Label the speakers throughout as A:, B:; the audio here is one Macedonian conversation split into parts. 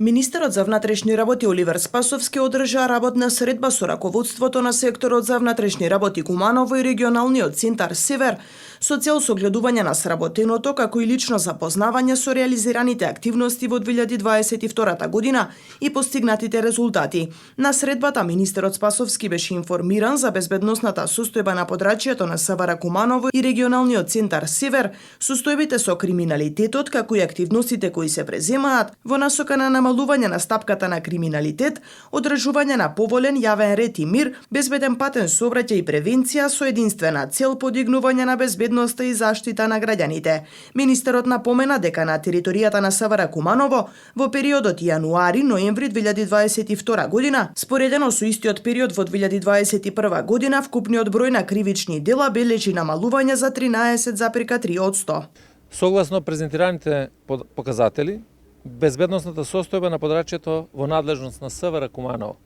A: Министерот за внатрешни работи Оливер Спасовски одржа работна средба со раководството на секторот за внатрешни работи Куманово и регионалниот центар Север со цел согледување на сработеното како и лично запознавање со реализираните активности во 2022 година и постигнатите резултати. На средбата министерот Спасовски беше информиран за безбедносната состојба на подрачјето на СВР Куманово и регионалниот центар Север, состојбите со криминалитетот како и активностите кои се преземаат во насока на намалување на стапката на криминалитет, одржување на поволен јавен ред и мир, безбеден патен сообраќај и превенција со единствена цел подигнување на безбедноста и заштита на граѓаните. Министерот напомена дека на територијата на СВР Куманово во периодот јануари-ноември 2022 година, споредено со истиот период во 2021 година, вкупниот број на кривични дела бележи намалување за 13,3%.
B: Согласно презентираните показатели, безбедносната состојба на подрачјето во надлежност на СВР Куманово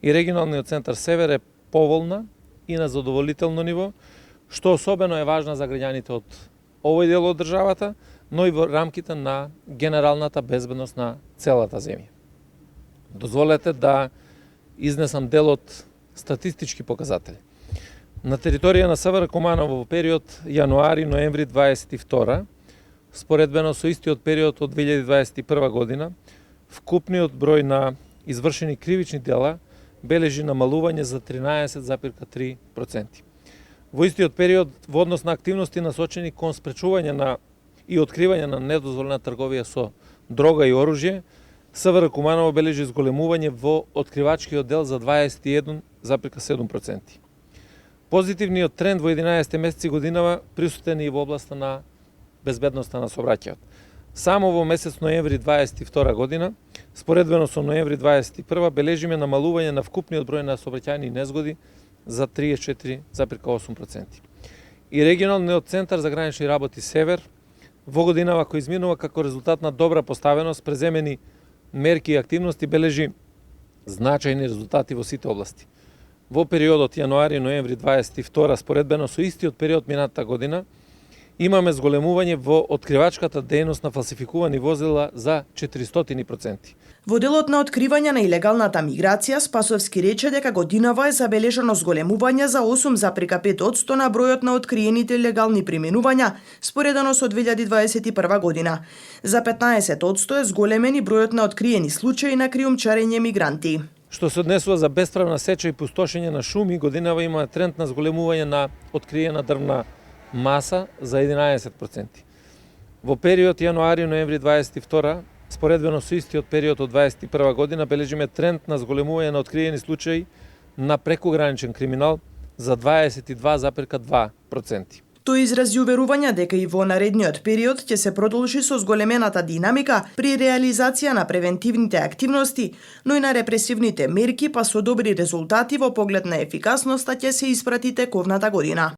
B: и регионалниот центар Север е поволна и на задоволително ниво, што особено е важна за граѓаните од овој дел од државата, но и во рамките на генералната безбедност на целата земја. Дозволете да изнесам дел од статистички показатели. На територија на СВР Куманово во период јануари-ноември 22, споредбено со истиот период од 2021 година, вкупниот број на извршени кривични дела бележи намалување за 13,3%. Во истиот период, во однос на активности насочени кон спречување на и откривање на недозволена трговија со дрога и оружје, СВР Куманово бележи зголемување во откривачкиот дел за 21,7%. Позитивниот тренд во 11 месеци годинава присутен и во областа на безбедноста на сообраќајот. Само во месец ноември 22 година, споредбено со ноември 21, бележиме намалување на вкупниот број на сообраќајни незгоди за 34,8%. И регионалниот центар за гранични работи Север во годинава кој изминува како резултат на добра поставеност, преземени мерки и активности, бележи значајни резултати во сите области. Во периодот јануари-ноември 22, споредбено со истиот период минатата година, имаме зголемување во откривачката дејност на фалсификувани возила за 400%.
A: Во делот на откривање на илегалната миграција, Спасовски рече дека годинава е забележано зголемување за 8,5% на бројот на откриените илегални преминувања, споредено со 2021 година. За 15% е зголемен и бројот на откриени случаи на криумчарење мигранти.
B: Што се однесува за бесправна сеча и пустошење на шуми, годинава има тренд на зголемување на откриена дрвна маса за 11%. Во период јануари-ноември 22, споредбено со истиот период од 21 година, бележиме тренд на зголемување на откриени случаи на прекограничен криминал за 22,2%.
A: Тој изрази уверување дека и во наредниот период ќе се продолжи со зголемената динамика при реализација на превентивните активности, но и на репресивните мерки, па со добри резултати во поглед на ефикасноста ќе се испрати тековната година.